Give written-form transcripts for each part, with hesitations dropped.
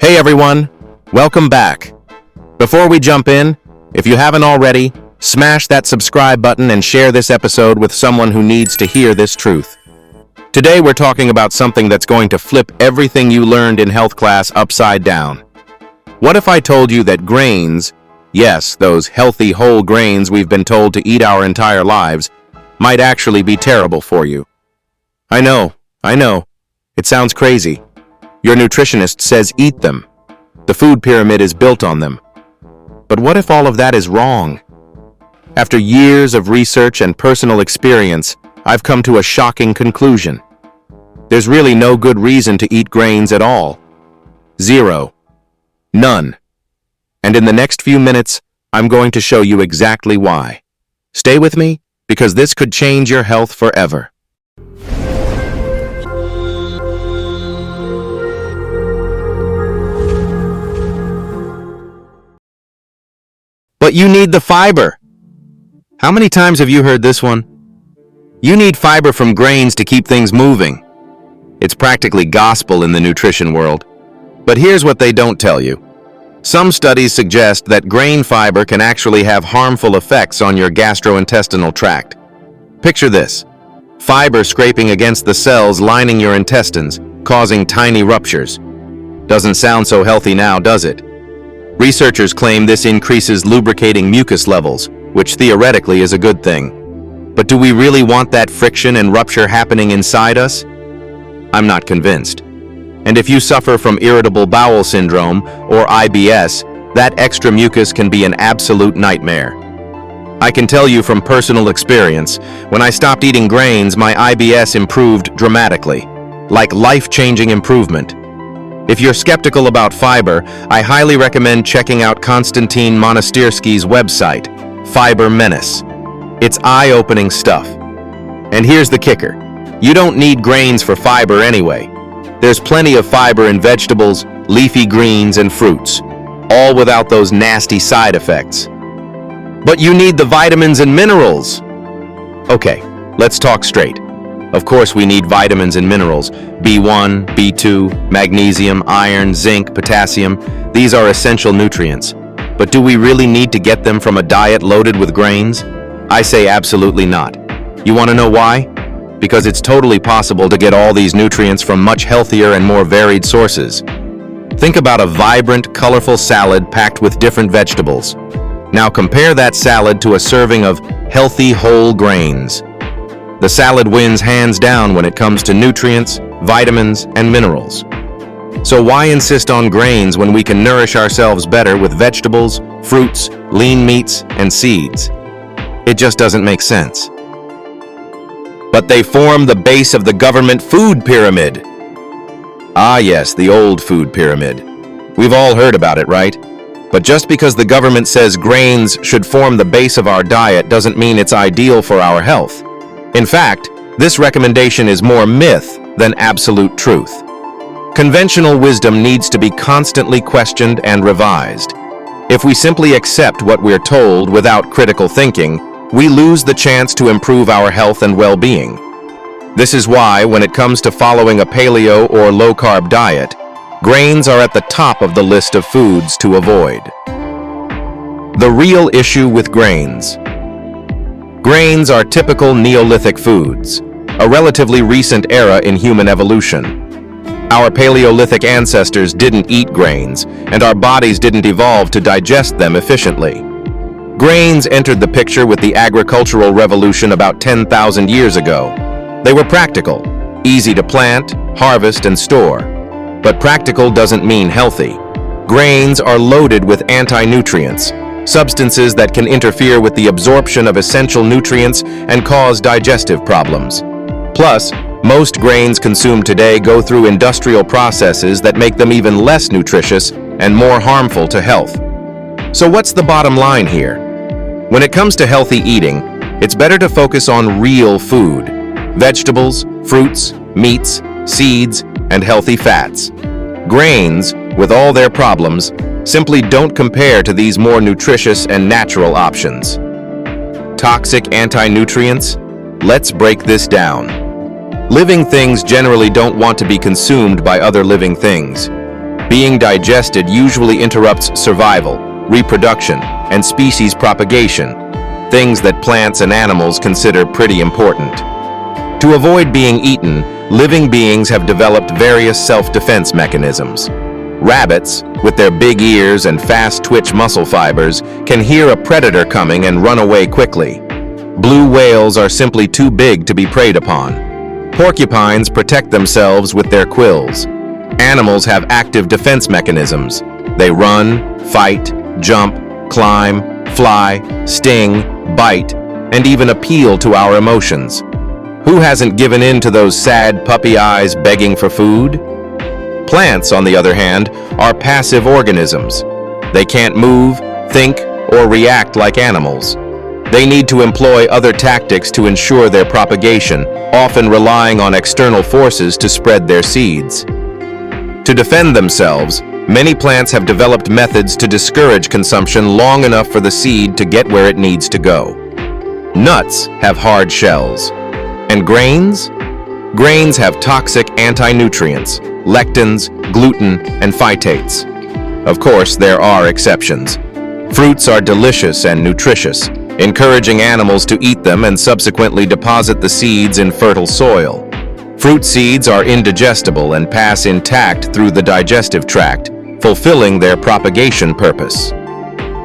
Hey everyone, welcome back. Before we jump in, if you haven't already, smash that subscribe button and share this episode with someone who needs to hear this truth. Today we're talking about something that's going to flip everything you learned in health class upside down. What if I told you that grains, yes, those healthy whole grains we've been told to eat our entire lives, might actually be terrible for you? I know. It sounds crazy. Your nutritionist says eat them. The food pyramid is built on them. But what if all of that is wrong? After years of research and personal experience, I've come to a shocking conclusion. There's really no good reason to eat grains at all. Zero. None. And in the next few minutes, I'm going to show you exactly why. Stay with me, because this could change your health forever. But you need the fiber. How many times have you heard this one? You need fiber from grains to keep things moving. It's practically gospel in the nutrition world. But here's what they don't tell you. Some studies suggest that grain fiber can actually have harmful effects on your gastrointestinal tract. Picture this: fiber scraping against the cells lining your intestines, causing tiny ruptures. Doesn't sound so healthy now, does it? Researchers claim this increases lubricating mucus levels, which theoretically is a good thing. But do we really want that friction and rupture happening inside us? I'm not convinced. And if you suffer from irritable bowel syndrome, or IBS, that extra mucus can be an absolute nightmare. I can tell you from personal experience, when I stopped eating grains, my IBS improved dramatically, like life-changing improvement. If you're skeptical about fiber, I highly recommend checking out Konstantin Monastyrsky's website, Fiber Menace. It's eye-opening stuff. And here's the kicker: you don't need grains for fiber anyway. There's plenty of fiber in vegetables, leafy greens, and fruits, all without those nasty side effects. But you need the vitamins and minerals. Okay, let's talk straight. Of course we need vitamins and minerals: B1, B2, magnesium, iron, zinc, potassium. These are essential nutrients. But do we really need to get them from a diet loaded with grains? I say absolutely not. You want to know why? Because it's totally possible to get all these nutrients from much healthier and more varied sources. Think about a vibrant, colorful salad packed with different vegetables. Now compare that salad to a serving of healthy whole grains. The salad wins hands down when it comes to nutrients, vitamins, and minerals. So why insist on grains when we can nourish ourselves better with vegetables, fruits, lean meats, and seeds? It just doesn't make sense. But they form the base of the government food pyramid. Ah yes, the old food pyramid. We've all heard about it, right? But just because the government says grains should form the base of our diet doesn't mean it's ideal for our health. In fact, this recommendation is more myth than absolute truth. Conventional wisdom needs to be constantly questioned and revised. If we simply accept what we're told without critical thinking, we lose the chance to improve our health and well-being. This is why, when it comes to following a paleo or low-carb diet, grains are at the top of the list of foods to avoid. The real issue with grains. Grains are typical Neolithic foods, a relatively recent era in human evolution. Our Paleolithic ancestors didn't eat grains, and our bodies didn't evolve to digest them efficiently. Grains entered the picture with the agricultural revolution about 10,000 years ago. They were practical, easy to plant, harvest, and store. But practical doesn't mean healthy. Grains are loaded with anti-nutrients, substances that can interfere with the absorption of essential nutrients and cause digestive problems. Plus, most grains consumed today go through industrial processes that make them even less nutritious and more harmful to health. So what's the bottom line here? When it comes to healthy eating, it's better to focus on real food: vegetables, fruits, meats, seeds, and healthy fats. Grains, with all their problems, simply don't compare to these more nutritious and natural options. Toxic anti-nutrients? Let's break this down. Living things generally don't want to be consumed by other living things. Being digested usually interrupts survival, reproduction, and species propagation, things that plants and animals consider pretty important. To avoid being eaten, living beings have developed various self-defense mechanisms. Rabbits, with their big ears and fast twitch muscle fibers, can hear a predator coming and run away quickly. Blue whales are simply too big to be preyed upon. Porcupines protect themselves with their quills. Animals have active defense mechanisms. They run, fight, jump, climb, fly, sting, bite, and even appeal to our emotions. Who hasn't given in to those sad puppy eyes begging for food? Plants, on the other hand, are passive organisms. They can't move, think, or react like animals. They need to employ other tactics to ensure their propagation, often relying on external forces to spread their seeds. To defend themselves, many plants have developed methods to discourage consumption long enough for the seed to get where it needs to go. Nuts have hard shells. And grains? Grains have toxic anti-nutrients, lectins, gluten, and phytates. Of course, there are exceptions. Fruits are delicious and nutritious, encouraging animals to eat them and subsequently deposit the seeds in fertile soil. Fruit seeds are indigestible and pass intact through the digestive tract, fulfilling their propagation purpose.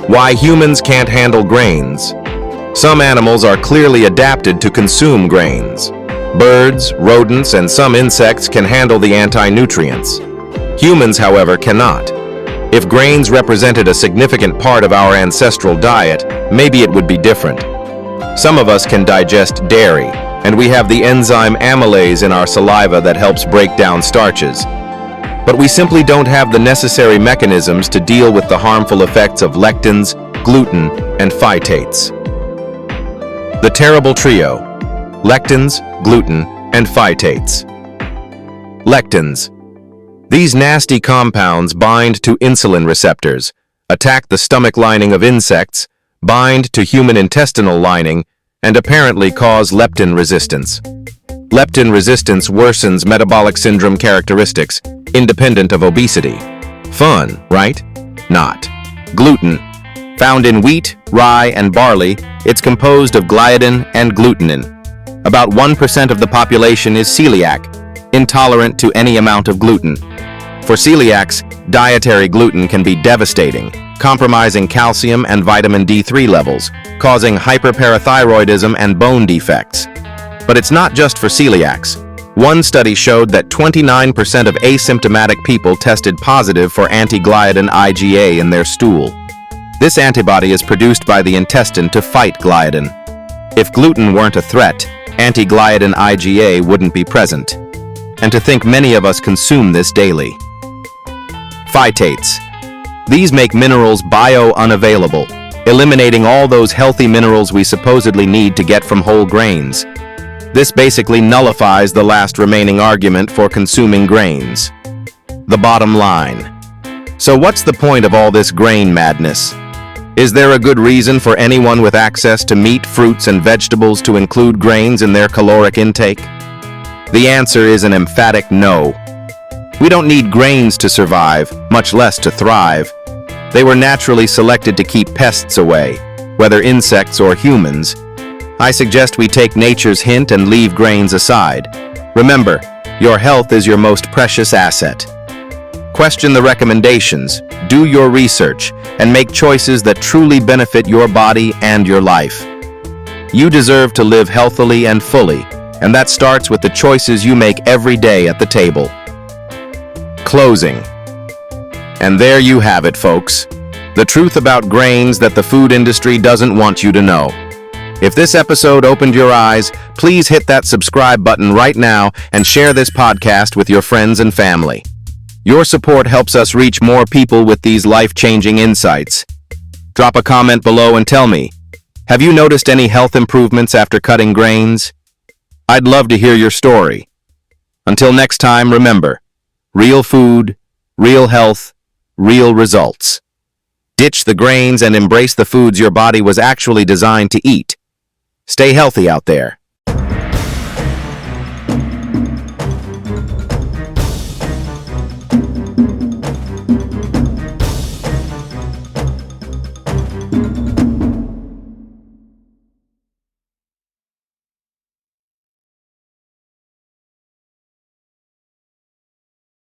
Why humans can't handle grains? Some animals are clearly adapted to consume grains. Birds, rodents, and some insects can handle the anti-nutrients. Humans, however, cannot. If grains represented a significant part of our ancestral diet, maybe it would be different. Some of us can digest dairy, and we have the enzyme amylase in our saliva that helps break down starches. But we simply don't have the necessary mechanisms to deal with the harmful effects of lectins, gluten, and phytates. The terrible trio: lectins, gluten, and phytates. Lectins. These nasty compounds bind to insulin receptors, attack the stomach lining of insects, bind to human intestinal lining, and apparently cause leptin resistance. Leptin resistance worsens metabolic syndrome characteristics, independent of obesity. Fun, right? Not. Gluten. Found in wheat, rye, and barley, it's composed of gliadin and glutenin. About 1% of the population is celiac, intolerant to any amount of gluten. For celiacs, dietary gluten can be devastating, compromising calcium and vitamin D3 levels, causing hyperparathyroidism and bone defects. But it's not just for celiacs. One study showed that 29% of asymptomatic people tested positive for anti-gliadin IgA in their stool. This antibody is produced by the intestine to fight gliadin. If gluten weren't a threat, anti-gliadin IgA wouldn't be present. And to think many of us consume this daily. Phytates. These make minerals bio-unavailable, eliminating all those healthy minerals we supposedly need to get from whole grains. This basically nullifies the last remaining argument for consuming grains. The bottom line. So what's the point of all this grain madness? Is there a good reason for anyone with access to meat, fruits, and vegetables to include grains in their caloric intake? The answer is an emphatic no. We don't need grains to survive, much less to thrive. They were naturally selected to keep pests away, whether insects or humans. I suggest we take nature's hint and leave grains aside. Remember, your health is your most precious asset. Question the recommendations, do your research, and make choices that truly benefit your body and your life. You deserve to live healthily and fully, and that starts with the choices you make every day at the table. Closing. And there you have it, folks. The truth about grains that the food industry doesn't want you to know. If this episode opened your eyes, please hit that subscribe button right now and share this podcast with your friends and family. Your support helps us reach more people with these life-changing insights. Drop a comment below and tell me, have you noticed any health improvements after cutting grains? I'd love to hear your story. Until next time, remember, real food, real health, real results. Ditch the grains and embrace the foods your body was actually designed to eat. Stay healthy out there.